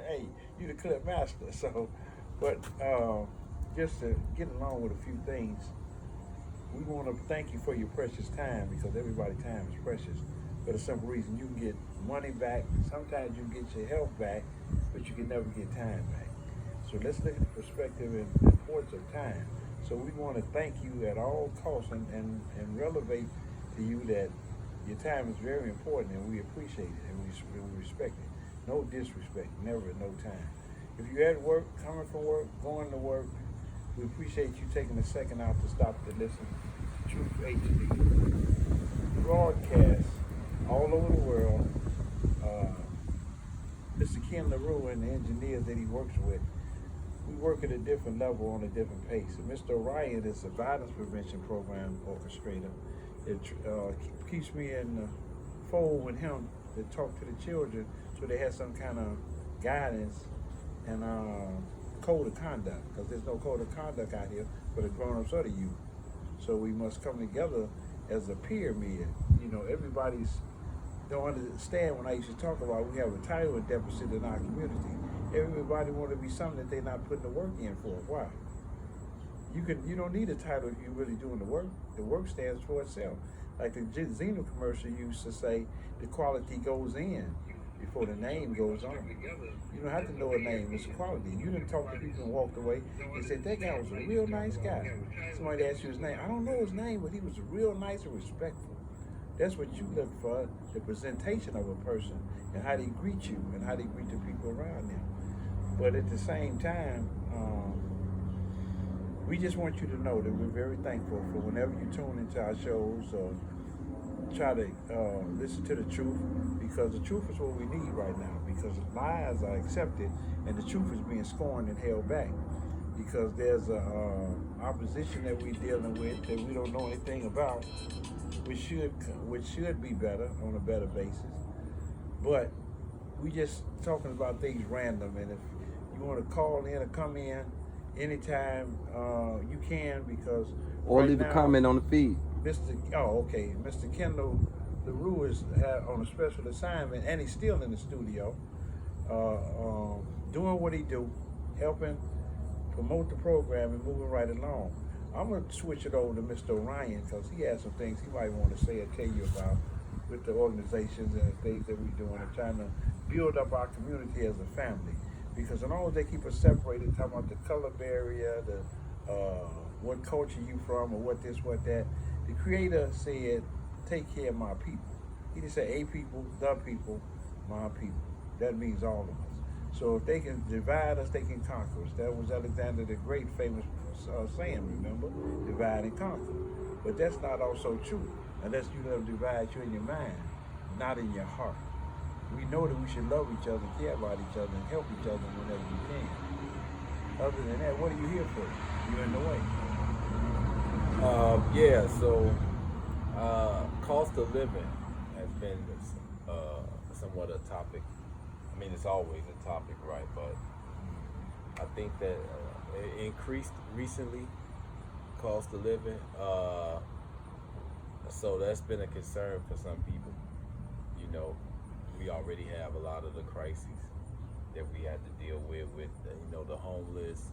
Hey, you the clip master. So, but just to get along with a few things, we want to thank you for your precious time because everybody's time is precious. For the simple reason you can get money back, sometimes you can get your health back, but you can never get time back. So let's look at the perspective and importance of time. So we want to thank you at all costs and relevate to you that your time is very important and we appreciate it and we respect it. No disrespect, never at no time. If you're at work, coming from work, going to work, we appreciate you taking a second out to stop to listen to Truth HD broadcast all over the world. Mr. Ken LaRue and the engineers that he works with, we work at a different level on a different pace. And Mr. Orion is a violence prevention program orchestrator. It keeps me in the fold with him to talk to the children so they have some kind of guidance and code of conduct, because there's no code of conduct out here for the grown-ups or the youth. So we must come together as a pyramid. You know, everybody's don't understand when I used to talk about we have a entitlement deficit in our community. Everybody want to be something that they're not putting the work in for. Why? You don't need a title if you're really doing the work. The work stands for itself. Like the Xeno commercial used to say, the quality goes in before the name goes on. You don't have to know a name, it's quality. You didn't talk to people and walked away. They said, that guy was a real nice guy. Somebody asked you his name. I don't know his name, but he was real nice and respectful. That's what you look for, the presentation of a person and how they greet you and how they greet the people around them. But at the same time, we just want you to know that we're very thankful for whenever you tune into our shows or try to listen to the truth, because the truth is what we need right now, because lies are accepted and the truth is being scorned and held back because there's a opposition that we're dealing with that we don't know anything about, which should be better on a better basis. But we just talking about things random, and if you want to call in or come in anytime, you can, because or right leave now, a comment on the feed. Mr. Kendall LaRue is on a special assignment, and he's still in the studio, doing what he do, helping promote the program and moving right along. I'm going to switch it over to Mr. Orion because he has some things he might want to say or tell you about with the organizations and the things that we're doing and trying to build up our community as a family. Because as long as they keep us separated, talking about the color barrier, the what culture you from or what this, what that, the Creator said, take care of my people. He didn't say a people, the people, my people. That means all of us. So if they can divide us, they can conquer us. That was Alexander the Great famous saying, remember? Divide and conquer. But that's not also true unless you let them divide you in your mind, not in your heart. We know that we should love each other, care about each other, and help each other whenever we can. Other than that, what are you here for? You're in the way. Cost of living has been somewhat a topic. I mean, it's always a topic, right? But I think that it increased recently, cost of living. So that's been a concern for some people. You know, we already have a lot of the crises that we had to deal with the homeless,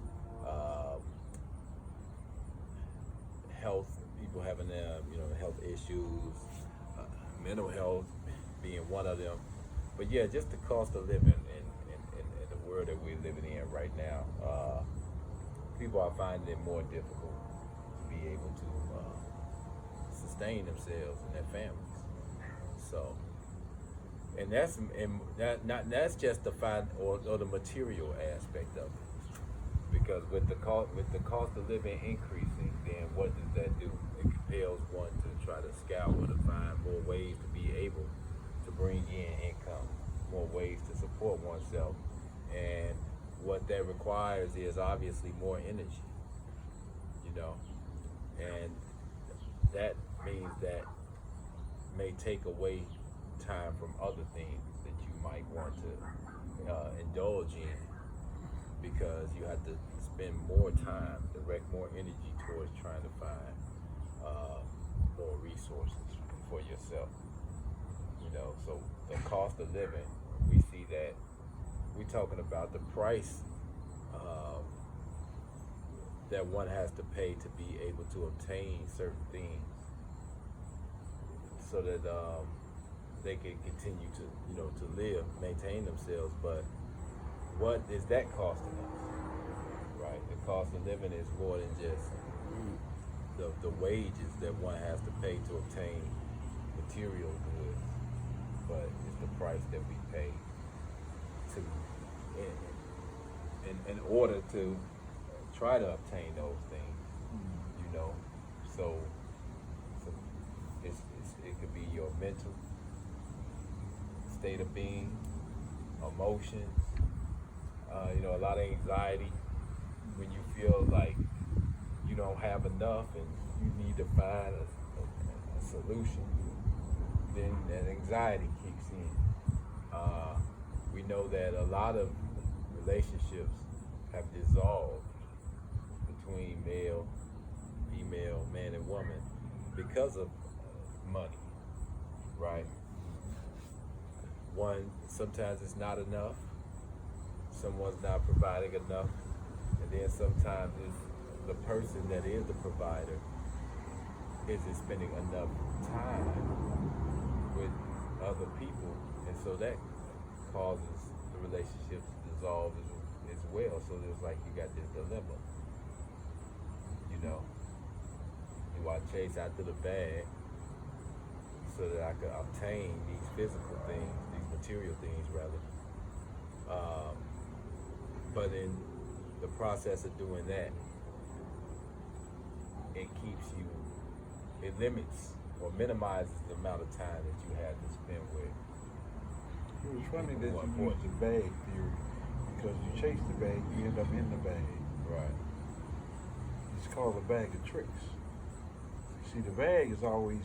health, people having health issues, mental health being one of them. But yeah, just the cost of living in the world that we're living in right now, people are finding it more difficult to be able to sustain themselves and their families. So, and that's just the or the material aspect of it. Because with the cost of living increasing, then what does that do? It compels one to try to scour to find more ways to be able to bring in income, more ways to support oneself. And what that requires is obviously more energy, and that means that may take away time from other things that you might want to indulge in, because you have to spend more time, direct more energy towards trying to find more resources for yourself. So the cost of living, we see that we're talking about the price um, that one has to pay to be able to obtain certain things, so that they can continue to, to live, maintain themselves. But what is that costing us? Right, the cost of living is more than just the wages that one has to pay to obtain material goods, but it's the price that we pay to in order to try to obtain those things. So, so it could be your mental state of being, emotions, a lot of anxiety when you feel like you don't have enough and you need to find a solution. Then that anxiety kicks in. We know that a lot of relationships have dissolved between male, female, man, and woman because of money, right? One, sometimes it's not enough. Someone's not providing enough. And then sometimes it's the person that is the provider isn't spending enough time with other people. And so that causes the relationship to dissolve as well. So there's like you got this dilemma. Do I chase after the bag so that I could obtain these physical things, these material things rather? But in the process of doing that, it limits or minimizes the amount of time that you have to spend with. It was funny that you used the bag theory, because you chase the bag, you end up in the bag. Right. It's called a bag of tricks. See, the bag is always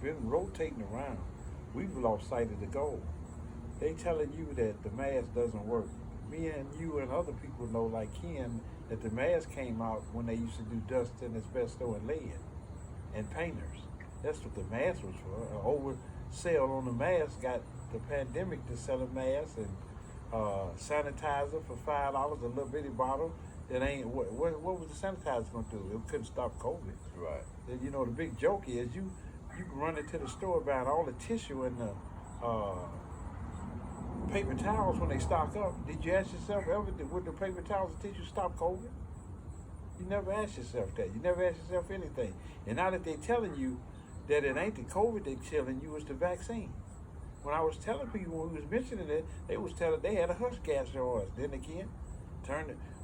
been rotating around. We've lost sight of the goal. They telling you that the mask doesn't work. Me and you and other people know, like Ken, that the mask came out when they used to do dust and asbestos and lead and painters. That's what the mask was for. An oversell on the mask got the pandemic to sell a mask and sanitizer for $5, a little bitty bottle. That ain't what was the sanitizer going to do? It couldn't stop COVID. Right. And the big joke is you can run into the store buying all the tissue and the paper towels when they stock up. Did you ask yourself ever, would the paper towels and tissue stop COVID? You never ask yourself that. You never ask yourself anything. And now that they're telling you that it ain't the COVID they're telling you, it's the vaccine. When I was telling people, when we was mentioning it, they was telling they had a hush gas on us, didn't they, Ken?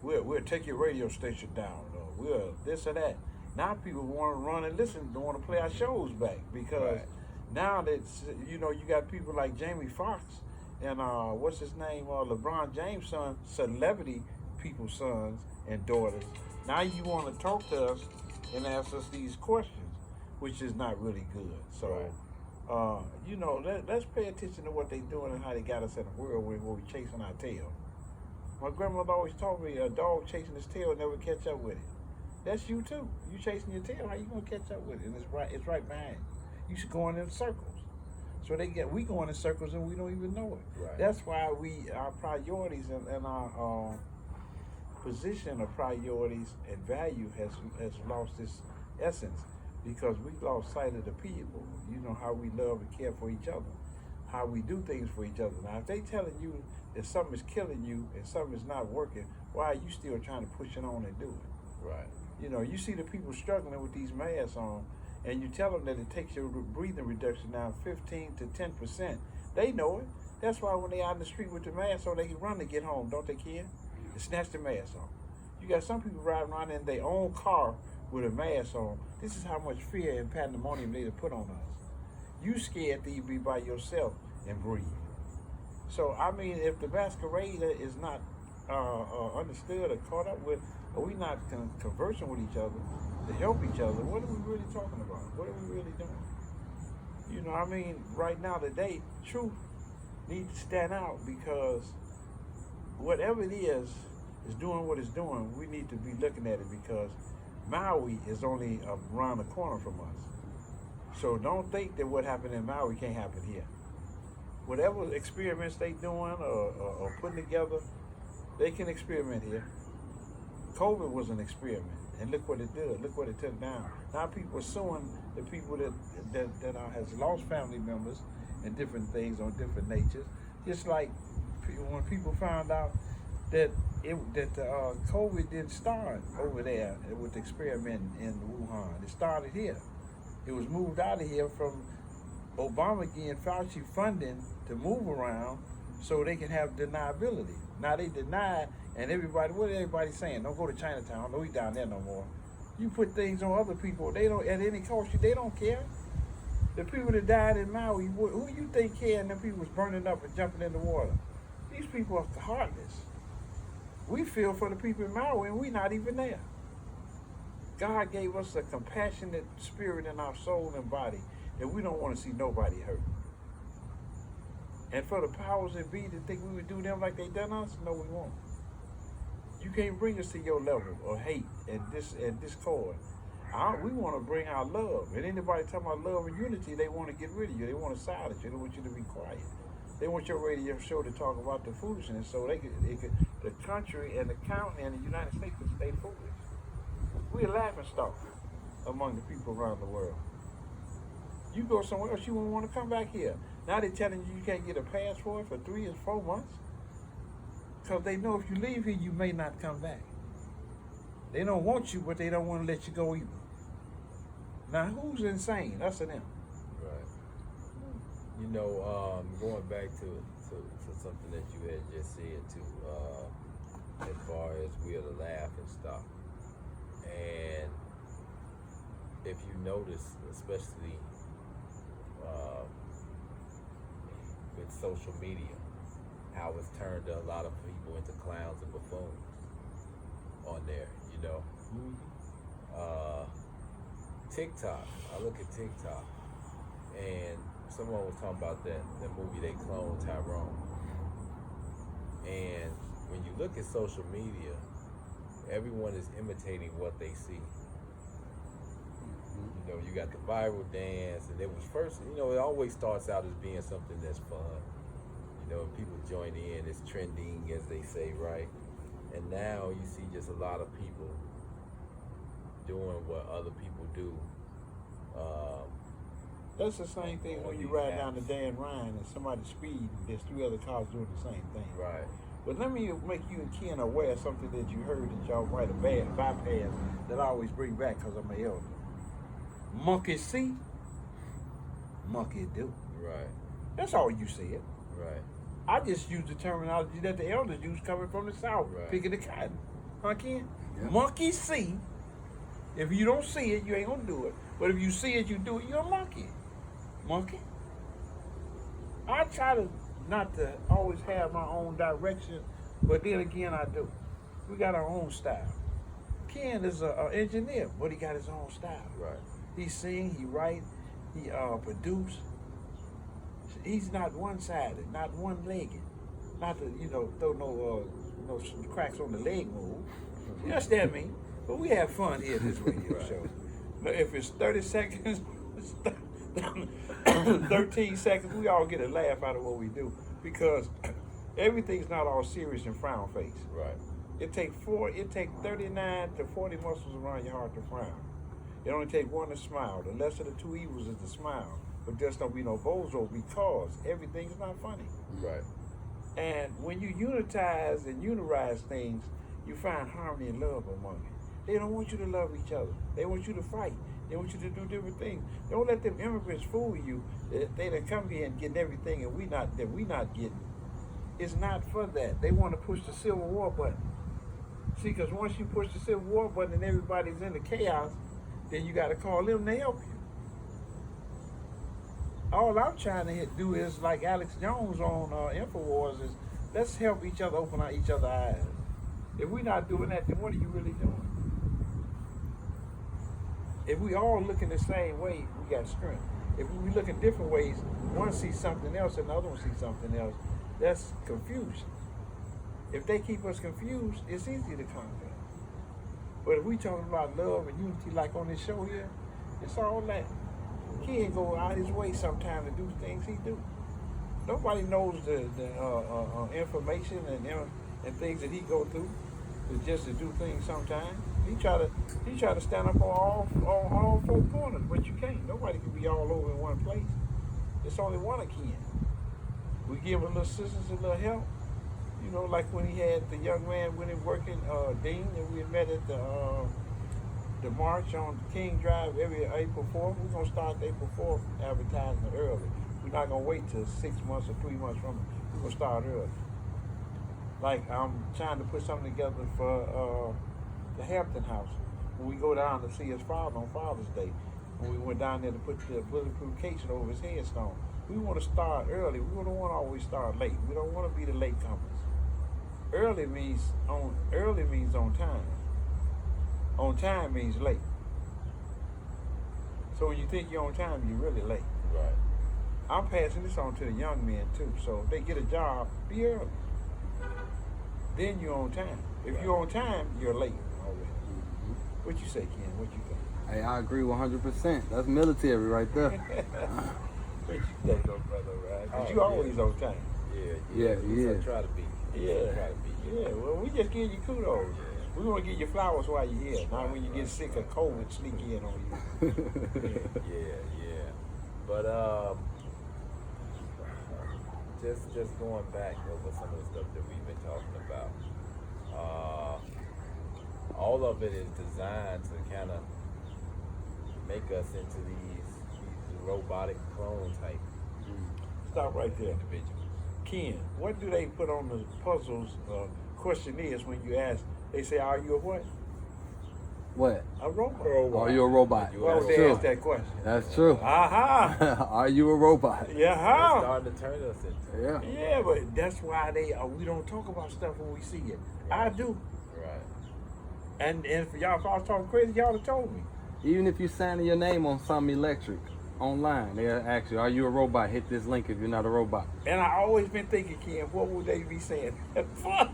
We'll take your radio station down, or we'll this or that. Now people want to run and listen, don't want to play our shows back, because now that you got people like Jamie Foxx and what's his name, LeBron James' son, celebrity people's sons and daughters. Now you want to talk to us and ask us these questions, which is not really good. So, let's pay attention to what they're doing and how they got us in a world where we're chasing our tail. My grandmother always told me a dog chasing his tail never catch up with it. That's you too. You chasing your tail, how you gonna catch up with it? And it's right behind you. You should go in circles. So we going in circles and we don't even know it. Right. That's why our priorities and our position of priorities and value has lost its essence, because we lost sight of the people. How we love and care for each other, how we do things for each other. Now, if they telling you that something is killing you and something is not working, why are you still trying to push it on and do it? Right. You see the people struggling with these masks on, and you tell them that it takes your breathing reduction down 15 to 10%. They know it. That's why when they out in the street with the mask on, they can run to get home, don't they, kid? And snatch the mask on. You got some people riding around in their own car with a mask on. This is how much fear and pandemonium they put on us. You scared to be by yourself and breathe. So, if the masquerade is not understood or caught up with, or we not conversing with each other to help each other, what are we really talking about? What are we really doing? Right now, today, truth needs to stand out, because whatever it is doing what it's doing. We need to be looking at it, because Maui is only around the corner from us. So don't think that what happened in Maui can't happen here. whatever experiments they doing or putting together, they can experiment here. COVID was an experiment, and look what it did. Look what it took down. Now people are suing the people that has lost family members and different things on different natures. Just like when people found out that COVID didn't start over there with the experiment in Wuhan. It started here. It was moved out of here from Obama getting Fauci funding to move around so they can have deniability. Now they deny, and what everybody saying? Don't go to Chinatown. Don't eat down there no more. You put things on other people. They don't, at any cost. They don't care. The people that died in Maui, who you think care? And them people was burning up and jumping in the water. These people are heartless. We feel for the people in Maui, and we're not even there. God gave us a compassionate spirit in our soul and body that we don't want to see nobody hurt. And for the powers that be to think we would do them like they done us, no, we won't. You can't bring us to your level of hate and discord. We want to bring our love. And anybody talking about love and unity, they want to get rid of you. They want to silence you. They want you to be quiet. They want your radio show to talk about the foolishness so the country and the county and the United States could stay foolish. We're a laughing stock among the people around the world. You go somewhere else, you won't want to come back here. Now they're telling you can't get a passport for 3 or 4 months because they know if you leave here, you may not come back. They don't want you, but they don't want to let you go either. Now, who's insane? Us or them? Right. You know, going back to something that you had just said too, as far as we are the laughing stock. And if you notice, especially with social media, how it's turned a lot of people into clowns and buffoons on there, you know. TikTok, I look at TikTok, and someone was talking about that movie they cloned Tyrone. And when you look at social media, everyone is imitating what they see. You know, you got the viral dance, and it was first, you know, it always starts out as being something that's fun. You know, and people join in, it's trending, as they say, right? And now you see just a lot of people doing what other people do. That's the same thing when you ride down the Dan Ryan and somebody speed, there's 3 other cars doing the same thing. Right. But let me make you and Ken aware of something that you heard that y'all might have bypassed that I always bring back because I'm an elder. Monkey see, monkey do. Right. That's all you said. Right. I just use the terminology that the elders use coming from the South, right. Picking the cotton. Huh, Ken? Yep. Monkey see. If you don't see it, you ain't gonna do it. But if you see it, you do it, you're a monkey. Monkey. I try to not to always have my own direction, but then again, I do. We got our own style. Ken is an engineer, but he got his own style. Right. He sing, he write, he produce. He's not one-sided, not one-legged. Not to, throw no cracks on the leg move. You understand me? But we have fun here at this radio show. But if it's 30 seconds, 13 seconds, we all get a laugh out of what we do because everything's not all serious and frown face. Right. It takes 39 to 40 muscles around your heart to frown. It only takes one to smile. The lesser of the 2 evils is to smile. But there's don't be no bozo because everything's not funny. Right. And when you unitize and unirize things, you find harmony and love among it. They don't want you to love each other. They want you to fight. They want you to do different things. Don't let them immigrants fool you that they done come here and getting everything and we not getting. It's not for that. They want to push the Civil War button. See, because once you push the Civil War button and everybody's in the chaos, then you got to call them to help you. All I'm trying to do is, like Alex Jones on InfoWars, is let's help each other open each other's eyes. If we're not doing that, then what are you really doing? If we all looking the same way, we got strength. If we look in different ways, one sees something else and the other one sees something else, that's confusion. If they keep us confused, it's easy to conquer. But if we talking about love and unity like on this show here, it's all that. He ain't go out his way sometime to do things he do. Nobody knows the information and things that he go through just to do things sometimes. He try to stand up on all four corners, but you can't. Nobody can be all over in one place. It's only one that can. We give a little assistance, a little help. You know, like when he had the young man when he working Dean, and we met at the march on King Drive every April 4th. We're gonna start April 4th advertisement early. We're not gonna wait till 6 months or 3 months from it. We're gonna start early. Like I'm trying to put something together for the Hampton House. When we go down to see his father on Father's Day, when we went down there to put the bulletproof casing over his headstone, we want to start early. We don't want to always start late. We don't want to be the late comers. Early means on time. On time means late. So when you think you're on time, you're really late. Right. I'm passing this on to the young men too. So if they get a job, be early. Then you're on time. If you're on time, you're late already. Mm-hmm. What you say, Ken? What you think? Hey, I agree 100%. That's military right there. What you think, though, brother? Right? Because Oh, you always on time. Yeah. Yeah. I try to be. Yeah. Try to be. Yeah. Well, we just give you kudos. Yeah. We want to give you flowers while you're here. Not when you get sick or COVID sneak in on you. Yeah. But just going back over some of the stuff that we've been talking about. All of it is designed to kind of make us into these robotic clone type Stop right there. individuals. Ken, what do they put on the puzzles questionnaires when you ask? They say, "Are you a what?" What? A robot. Are you a robot? You Why are would a they true. ask that question? That's true. Aha! Are you a robot? Yeah, It's how? starting to turn us into. Yeah. Yeah, but that's why we don't talk about stuff when we see it. I do. Right. And for y'all, if I was talking crazy, y'all have told me. Even if you sign your name on something electric online, they'll ask you, are you a robot? Hit this link if you're not a robot. And I always been thinking, Ken, what would they be saying? Fuck,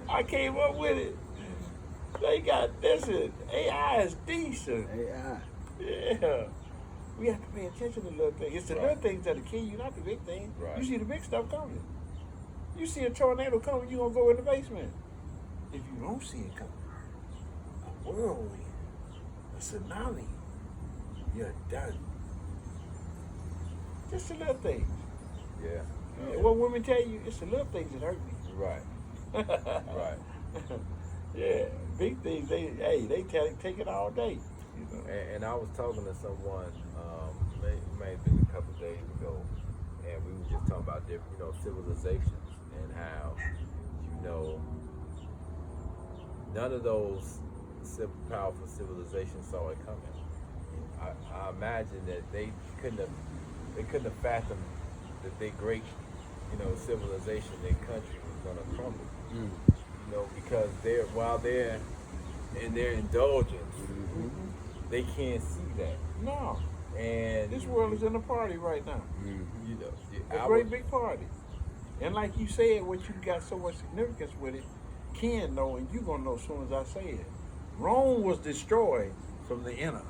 I came up with it. They got this. AI is decent. AI. Yeah. We have to pay attention to little things. It's the little things that kill you, not the big things. Right. You see the big stuff coming. You see a tornado coming, you gonna go in the basement. If you don't see it coming, a whirlwind, a tsunami, you're done. Just the little things. Yeah. Yeah, what women tell you, it's the little things that hurt me. Right. Right. Yeah, big things, they take it all day. You know? And I was talking to someone, may have been a couple of days ago, and we were just talking about different, civilizations and how, none of those powerful civilizations saw it coming. I imagine that they couldn't have fathomed that their great, civilization, their country was going to crumble. Mm. Because while they're in their indulgence, they can't see that. No, And this world is in a party right now. A I great would- big party. And like you said, what you got so much significance with it, Ken know, and you gonna know as soon as I say it. Rome was destroyed from the inner.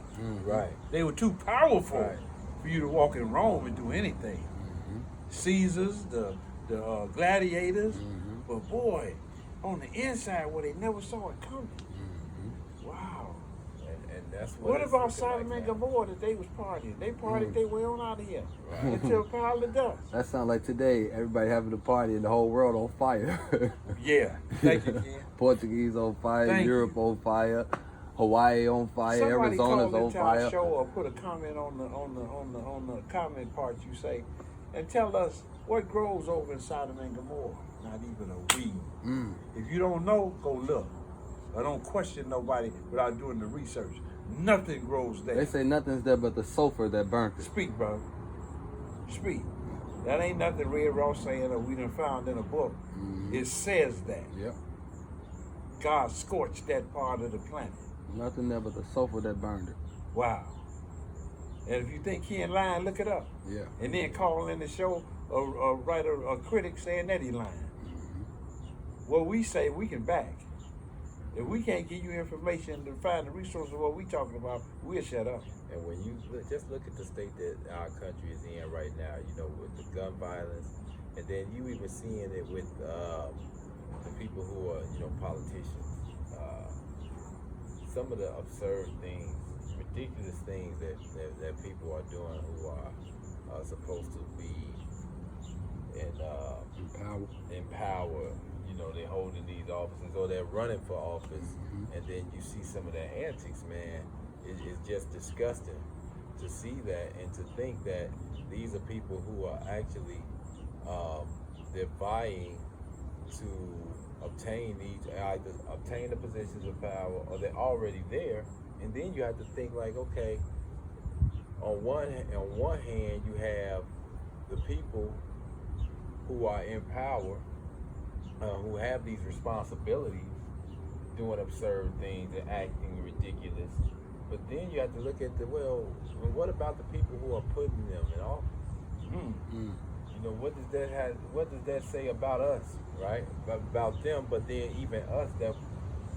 Right. They were too powerful Right. for you to walk in Rome and do anything. Caesars, the gladiators, but boy, on the inside where they never saw it coming. Wow. And that's what. What it's about looking Sodom like and now. Gomorrah that they was partying? They partied their way on out of here Right. into a pile of dust. That sounds like today, everybody having a party and the whole world on fire. Yeah. Thank you, Ken. Portuguese on fire, Thank Europe you. on fire, Hawaii on fire, Somebody Arizona's call on into our fire. show or put a comment on the comment part you say, and tell us what grows over in Sodom and Gomorrah. Not even a weed. Mm. If you don't know, go look. I don't question nobody without doing the research. Nothing grows there. They say nothing's there but the sulfur that burnt it. Speak, bro. Speak. That ain't nothing Red Ross saying or we done found in a book. It says that. Yep. God scorched that part of the planet. Nothing there but the sulfur that burned it. Wow. And if you think Ken lying, look it up. Yeah. And then call in the show or write a critic saying that he lying. What we say, we can back. If we can't give you information to find the resources of what we talking about, we'll shut up. And when you just look at the state that our country is in right now, with the gun violence, And then you even seeing it with the people who are, you know, politicians. Some of the absurd things, ridiculous things that people are doing who are supposed to be in power. You know, they're holding these offices or they're running for office, and then you see some of their antics, man. It's just disgusting to see that and to think that these are people who are actually they're vying to obtain either obtain the positions of power or they're already there. And then you have to think like, okay, on one hand you have the people who are in power, who have these responsibilities, doing absurd things and acting ridiculous. But then you have to look at what about the people who are putting them in office? You know, what does that say about us, right? About them, but then even us that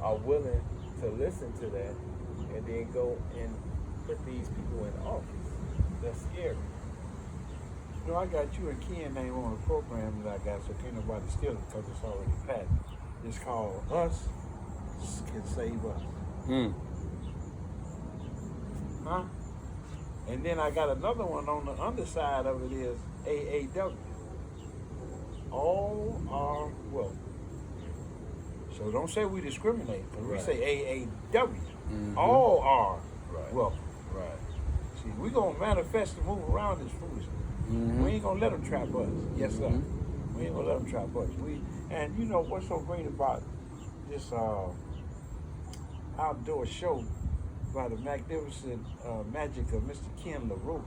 are willing to listen to that and then go and put these people in office. That's scary. You know, I got you and Ken name on the program that I got, so can't nobody steal it because it's already patented. It's called Us Can Save Us. Huh? And then I got another one on the underside of it is AAW. All are welcome. So don't say we discriminate, because we say AAW. All are welcome. Right. See, we're going to manifest and move around this foolishness. We ain't going to let them trap us. Yes, sir. We ain't going to let them trap us. And you know what's so great about this outdoor show by the magnificent magic of Mr. Ken LaRue?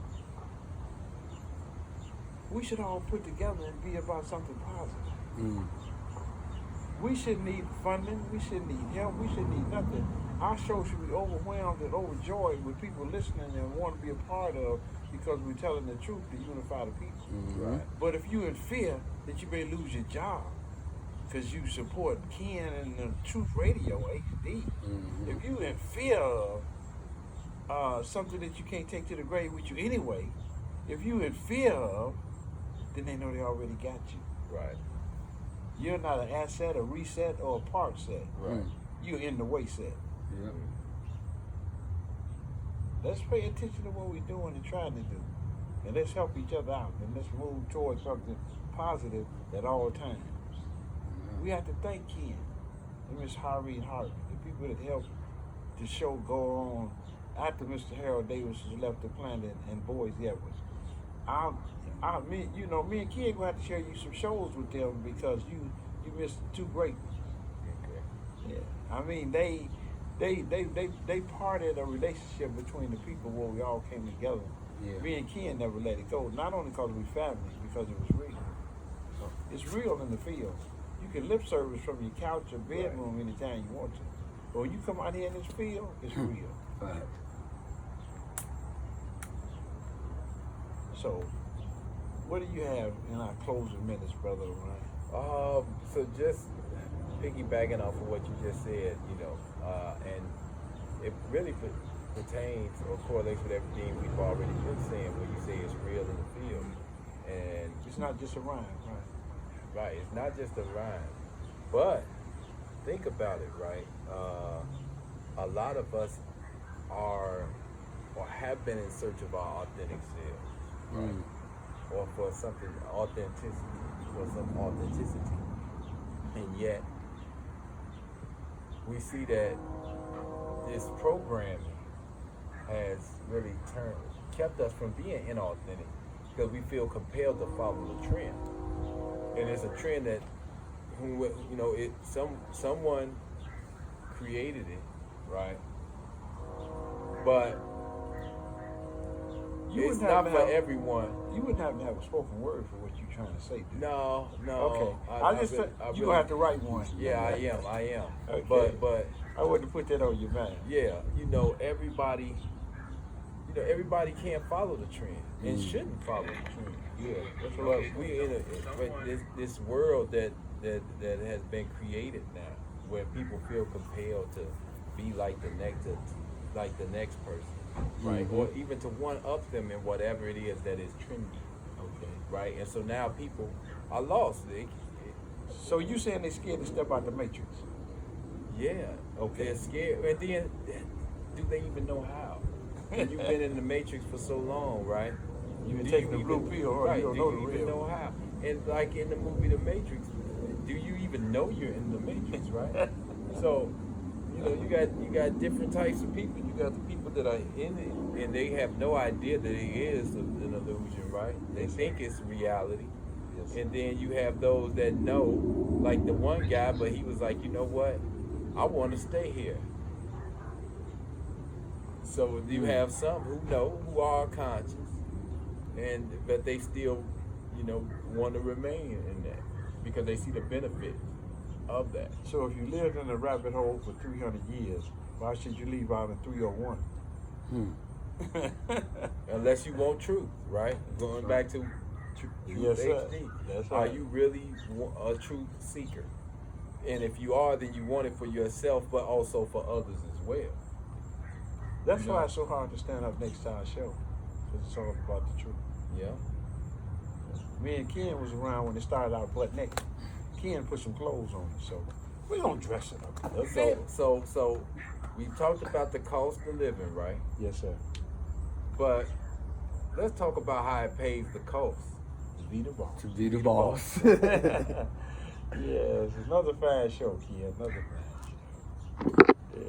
We should all put together and be about something positive. We shouldn't need funding. We shouldn't need help. We shouldn't need nothing. Our show should be overwhelmed and overjoyed with people listening and want to be a part of, because we're telling the truth to unify the people. Right. But if you're in fear that you may lose your job because you support Ken and the Truth Radio HD, if you're in fear of something that you can't take to the grave with you anyway, if you're in fear of, then they know they already got you. Right. You're not an asset, a reset, or a part set. Right. You're in the way set. Yeah. Let's pay attention to what we're doing and trying to do. And let's help each other out. And let's move towards something positive at all times. We have to thank Ken and Miss Harvey and Harvey, the people that helped the show go on after Mr. Harold Davis has left the planet and Boise Edwards. Me and Ken gonna have to share you some shows with them because you missed two great ones. Okay. Yeah. I mean, they parted a relationship between the people where we all came together. Yeah. Me and Ken never let it go. Not only because we family, because it was real. So it's real in the field. You can lip service from your couch or bedroom anytime you want to. But when you come out here in this field, it's real. Fact. So, what do you have in our closing minutes, Brother Ryan? So just piggybacking off of what you just said, you know, and it really pertains or correlates with everything we've already been saying when you say it's real in the field. And It's not just a rhyme, right? right, it's not just a rhyme. But think about it, right? A lot of us are or have been in search of our authentic selves, right? Or for something some authenticity. And yet we see that this programming has really kept us from being inauthentic because we feel compelled to follow the trend. And it's a trend that, you know, someone created it, right? But it's not for everyone. You wouldn't have to have a spoken word for what you're trying to say, do you? No. Okay. You're going to have to write one. Yeah, I am. Okay. But I wouldn't put that on your mind. yeah, everybody can't follow the trend and shouldn't follow the trend. Yeah. That's But what we in this world that has been created now, where people feel compelled to be like the next person, right? Or even to one up them in whatever it is that is trendy. Okay. Right? And so now people are lost. So you saying they scared to step out the matrix? Yeah. Okay. They're scared. And then, do they even know how? When you've been in the matrix for so long, right? You've been Do taking you the blue even- pill, or right, you don't do know you the even real. know how? And like in the movie The Matrix, do you even know you're in the matrix, right? So, you know, you got different types of people. You got the people that are in it and they have no idea that it is an illusion, right? They think it's reality. Yes. And then you have those that know, like the one guy, but he was like, you know what? I want to stay here. So you have some who know, who are conscious, but they still, you know, want to remain in that because they see the benefit of that. So if you lived in a rabbit hole for 300 years, why should you leave out in 301? Unless you want truth, right? Going back to truth Yes, sir. HD. That's Are right. you really a truth seeker? And if you are, then you want it for yourself, but also for others as well. That's You know? why it's so hard to stand up next to our show, because it's all about the truth. Yeah. Me and Ken was around when it started out butt naked. Ken put some clothes on, so we don't dress it up. Okay? So we talked about the cost of living, right? Yes, sir. But let's talk about how it pays the cost. To be the boss. To be the boss. Yes, it's another fine show, Ken. Another fine show. Yeah.